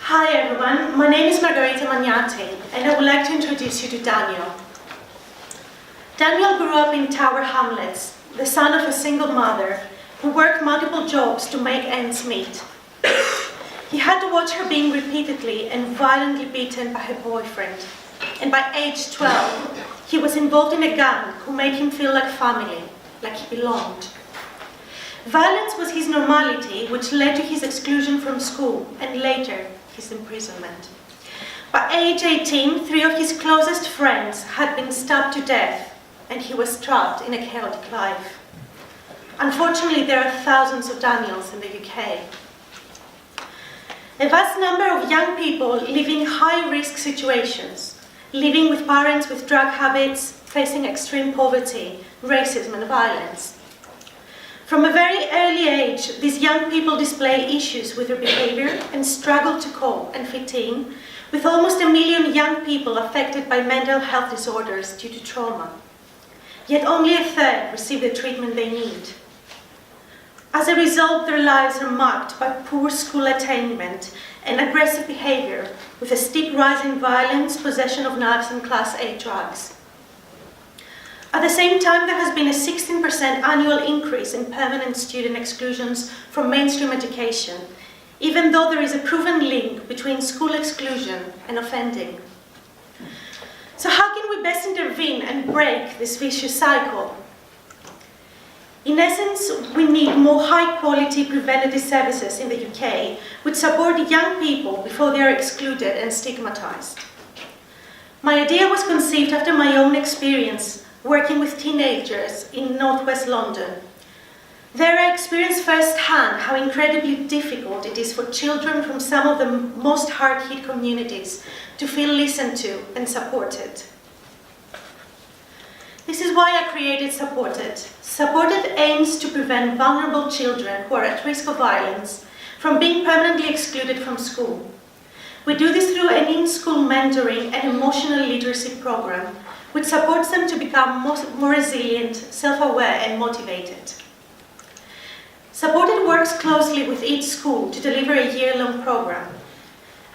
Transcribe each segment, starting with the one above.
Hi everyone, my name is Margarita Magnati and I would like to introduce you to Daniel. Daniel grew up in Tower Hamlets, the son of a single mother who worked multiple jobs to make ends meet. He had to watch her being repeatedly and violently beaten by her boyfriend, and by age 12 he was involved in a gang who made him feel like family, like he belonged. Violence was his normality, which led to his exclusion from school and later his imprisonment. By age 18, 3 of his closest friends had been stabbed to death and he was trapped in a chaotic life. Unfortunately, there are thousands of Daniels in the UK. A vast number of young people live in high-risk situations, living with parents with drug habits, facing extreme poverty, racism and violence. From a very early age, these young people display issues with their behavior and struggle to cope and fit in, with almost 1 million young people affected by mental health disorders due to trauma. Yet only a third receive the treatment they need. As a result, their lives are marked by poor school attainment and aggressive behavior, with a steep rise in violence, possession of knives and Class A drugs. At the same time, there has been a 16% annual increase in permanent student exclusions from mainstream education, even though there is a proven link between school exclusion and offending. So how can we best intervene and break this vicious cycle? In essence, we need more high-quality preventative services in the UK, which support young people before they are excluded and stigmatized. My idea was conceived after my own experience working with teenagers in northwest London. There I experienced firsthand how incredibly difficult it is for children from some of the most hard-hit communities to feel listened to and supported. This is why I created SupportEd. SupportEd aims to prevent vulnerable children who are at risk of violence from being permanently excluded from school. We do this through an in-school mentoring and emotional literacy program, which supports them to become more resilient, self-aware and motivated. SupportEd works closely with each school to deliver a year-long program.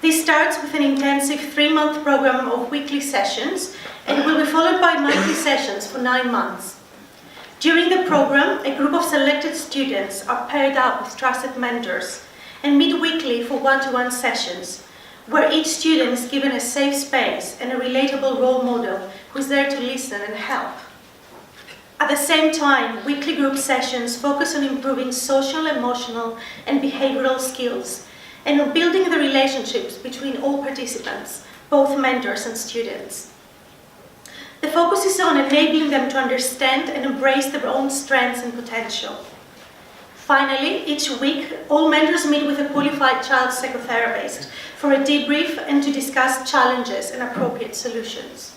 This starts with an intensive 3-month program of weekly sessions and will be followed by monthly sessions for 9 months. During the program, a group of selected students are paired up with trusted mentors and meet weekly for one-to-one sessions, where each student is given a safe space and a relatable role model who is there to listen and help. At the same time, weekly group sessions focus on improving social, emotional, and behavioral skills, and on building the relationships between all participants, both mentors and students. The focus is on enabling them to understand and embrace their own strengths and potential. Finally, each week, all mentors meet with a qualified child psychotherapist for a debrief and to discuss challenges and appropriate solutions.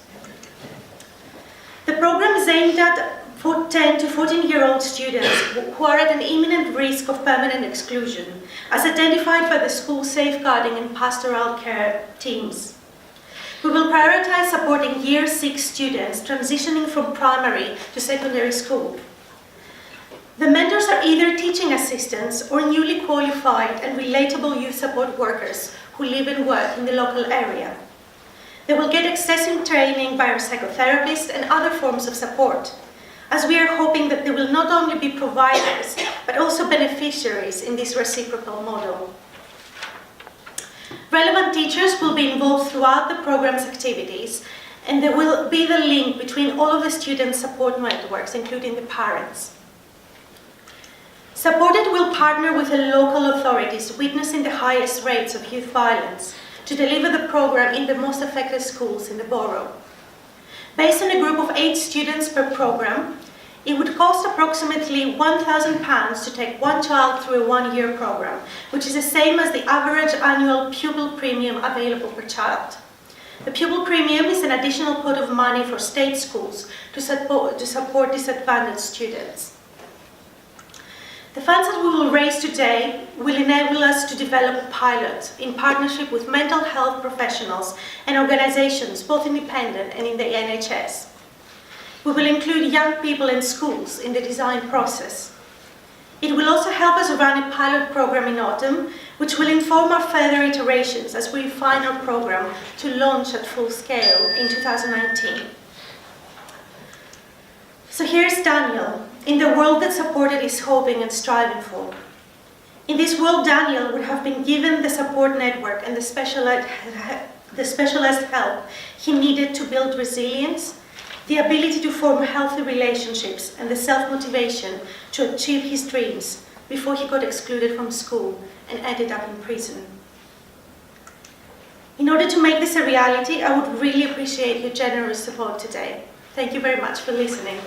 The program is aimed at 10 to 14-year-old students who are at an imminent risk of permanent exclusion, as identified by the school safeguarding and pastoral care teams. We will prioritize supporting Year 6 students transitioning from primary to secondary school. The mentors are either teaching assistants or newly qualified and relatable youth support workers who live and work in the local area. They will get accessing training by our psychotherapists and other forms of support, as we are hoping that they will not only be providers, but also beneficiaries in this reciprocal model. Relevant teachers will be involved throughout the program's activities, and there will be the link between all of the student support networks, including the parents. SupportEd will partner with the local authorities witnessing the highest rates of youth violence to deliver the program in the most affected schools in the borough. Based on a group of 8 students per program, it would cost approximately £1,000 to take one child through a 1-year program, which is the same as the average annual pupil premium available per child. The pupil premium is an additional pot of money for state schools to support disadvantaged students. The funds that we will raise today will enable us to develop a pilot in partnership with mental health professionals and organizations, both independent and in the NHS. We will include young people and schools in the design process. It will also help us run a pilot program in autumn, which will inform our further iterations as we refine our program to launch at full scale in 2019. So here's Daniel, in the world that SupportEd is hoping and striving for. In this world, Daniel would have been given the support network and the specialized help he needed to build resilience, the ability to form healthy relationships, and the self-motivation to achieve his dreams before he got excluded from school and ended up in prison. In order to make this a reality, I would really appreciate your generous support today. Thank you very much for listening.